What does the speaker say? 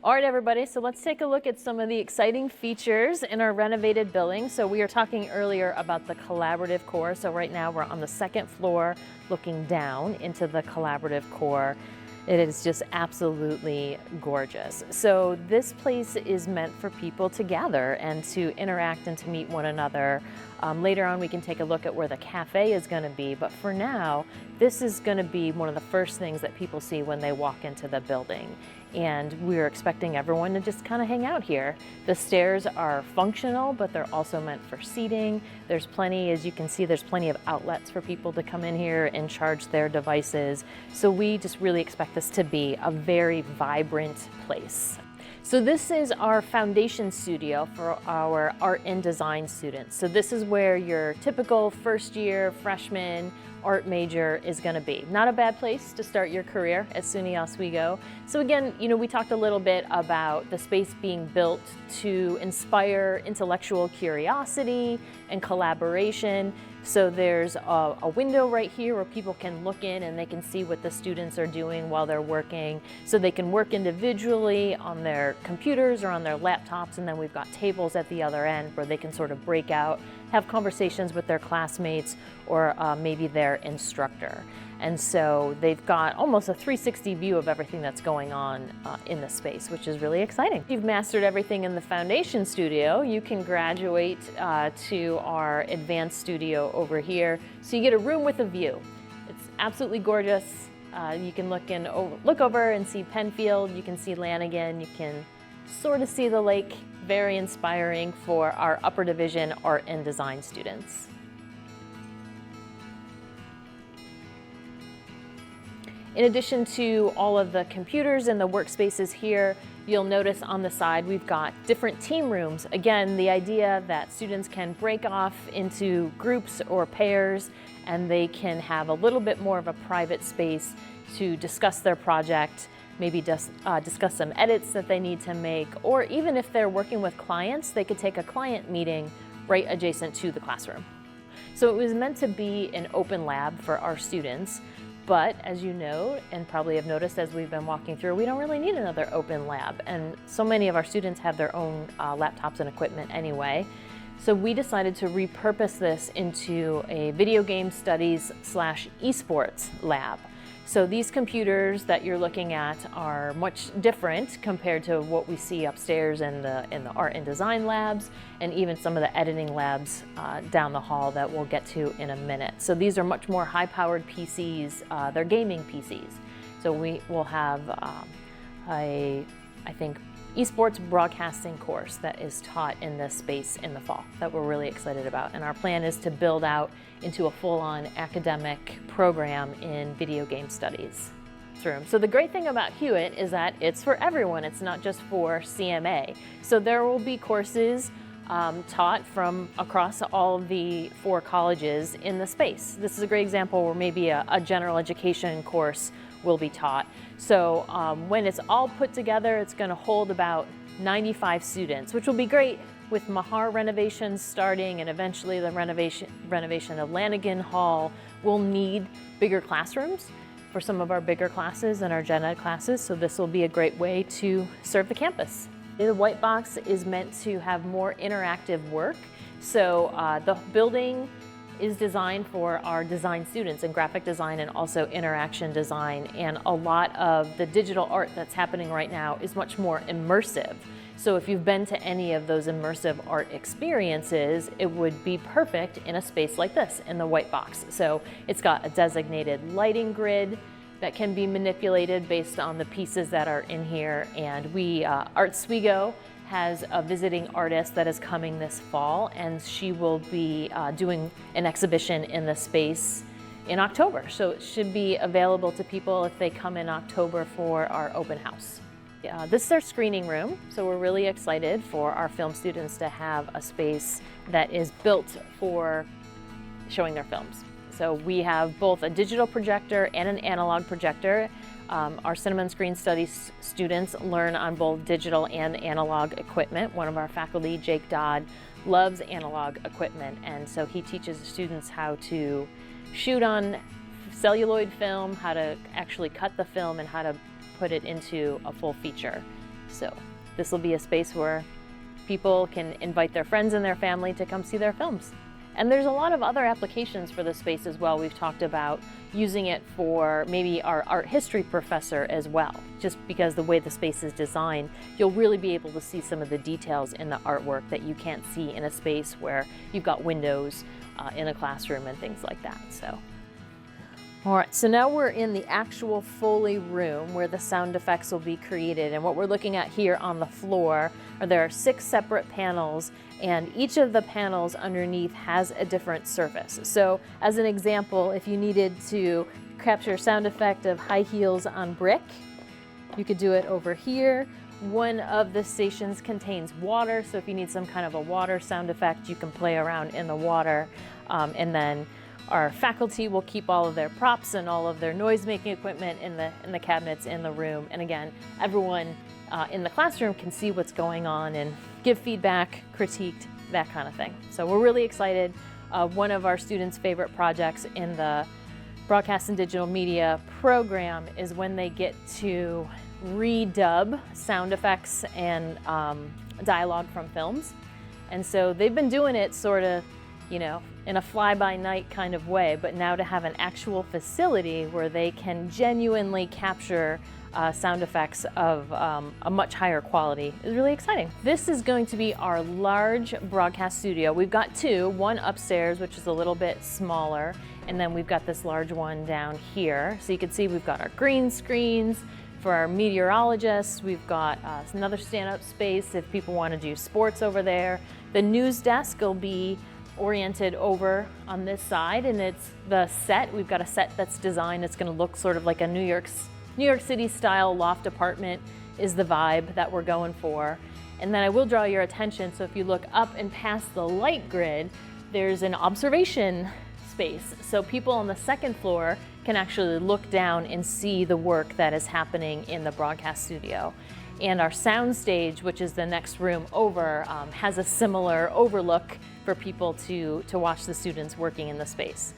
All right, everybody, so let's take a look at some of the exciting features in our renovated building. So we were talking earlier about the collaborative core. So right now we're on the second floor looking down into the collaborative core. It is just absolutely gorgeous. So this place is meant for people to gather and to interact and to meet one another. Later on we can take a look at where the cafe is going to be, but for now this is going to be one of the first things that people see when they walk into the building. And we're expecting everyone to just kind of hang out here. The stairs are functional, but they're also meant for seating. There's plenty, as you can see, there's plenty of outlets for people to come in here and charge their devices. So we just really expect this to be a very vibrant place. So this is our foundation studio for our art and design students. So this is where your typical first year freshman art major is going to be. Not a bad place to start your career at SUNY Oswego. So again, we talked a little bit about the space being built to inspire intellectual curiosity and collaboration. So there's a window right here where people can look in and they can see what the students are doing while they're working. So they can work individually on their computers or on their laptops, and then we've got tables at the other end where they can sort of break out, have conversations with their classmates or maybe their instructor. And so they've got almost a 360 view of everything that's going on in the space, which is really exciting. If you've mastered everything in the foundation studio, you can graduate to our advanced studio over here. So you get a room with a view. It's absolutely gorgeous. You can look over and see Penfield, you can see Lanigan, you can sort of see the lake. Very inspiring for our upper division art and design students. In addition to all of the computers and the workspaces here, you'll notice on the side we've got different team rooms. Again, the idea that students can break off into groups or pairs and they can have a little bit more of a private space to discuss their project, maybe just discuss some edits that they need to make, or even if they're working with clients, they could take a client meeting right adjacent to the classroom. So it was meant to be an open lab for our students, but as you know, and probably have noticed as we've been walking through, we don't really need another open lab, and so many of our students have their own laptops and equipment anyway. So we decided to repurpose this into a video game studies / esports lab. So these computers that you're looking at are much different compared to what we see upstairs in the art and design labs, and even some of the editing labs down the hall that we'll get to in a minute. So these are much more high-powered PCs. They're gaming PCs. So we will have I think, esports broadcasting course that is taught in this space in the fall that we're really excited about. And our plan is to build out into a full-on academic program in video game studies. So the great thing about Hewitt is that it's for everyone. It's not just for CMA. So there will be courses taught from across all of the 4 colleges in the space. This is a great example where maybe a general education course will be taught. So when it's all put together, it's going to hold about 95 students, which will be great with Mahar renovations starting and eventually the renovation of Lanigan Hall. We'll need bigger classrooms for some of our bigger classes and our gen ed classes, so this will be a great way to serve the campus. The white box is meant to have more interactive work. So the building is designed for our design students in graphic design and also interaction design. And a lot of the digital art that's happening right now is much more immersive. So if you've been to any of those immersive art experiences, it would be perfect in a space like this, in the white box. So it's got a designated lighting grid that can be manipulated based on the pieces that are in here. And Arts Oswego has a visiting artist that is coming this fall, and she will be doing an exhibition in the space in October. So it should be available to people if they come in October for our open house. This is our screening room, so we're really excited for our film students to have a space that is built for showing their films. So we have both a digital projector and an analog projector. Our Cinema and Screen Studies students learn on both digital and analog equipment. One of our faculty, Jake Dodd, loves analog equipment, and so he teaches students how to shoot on celluloid film, how to actually cut the film, and how to put it into a full feature. So this will be a space where people can invite their friends and their family to come see their films. And there's a lot of other applications for this space as well. We've talked about using it for maybe our art history professor as well. Just because the way the space is designed, you'll really be able to see some of the details in the artwork that you can't see in a space where you've got windows in a classroom and things like that. All right, so now we're in the actual Foley room where the sound effects will be created. And what we're looking at here on the floor are there are 6 separate panels, and each of the panels underneath has a different surface. So as an example, if you needed to capture a sound effect of high heels on brick, you could do it over here. One of the stations contains water, so if you need some kind of a water sound effect, you can play around in the water. And then our faculty will keep all of their props and all of their noise-making equipment in the cabinets in the room. And again, everyone in the classroom can see what's going on and give feedback, critique, that kind of thing. So we're really excited. One of our students' favorite projects in the Broadcast and Digital Media program is when they get to redub sound effects and dialogue from films. And so they've been doing it sort of, in a fly-by-night kind of way, but now to have an actual facility where they can genuinely capture sound effects of a much higher quality is really exciting. This is going to be our large broadcast studio. We've got 2, one upstairs, which is a little bit smaller, and then we've got this large one down here. So you can see we've got our green screens for our meteorologists. We've got another stand-up space if people want to do sports over there. The news desk will be oriented over on this side, and it's the set. We've got a set that's designed. It's going to look sort of like a New York City style loft apartment is the vibe that we're going for. And then I will draw your attention, so if you look up and past the light grid, there's an observation space. So people on the second floor can actually look down and see the work that is happening in the broadcast studio. And our sound stage, which is the next room over, has a similar overlook for people to watch the students working in the space.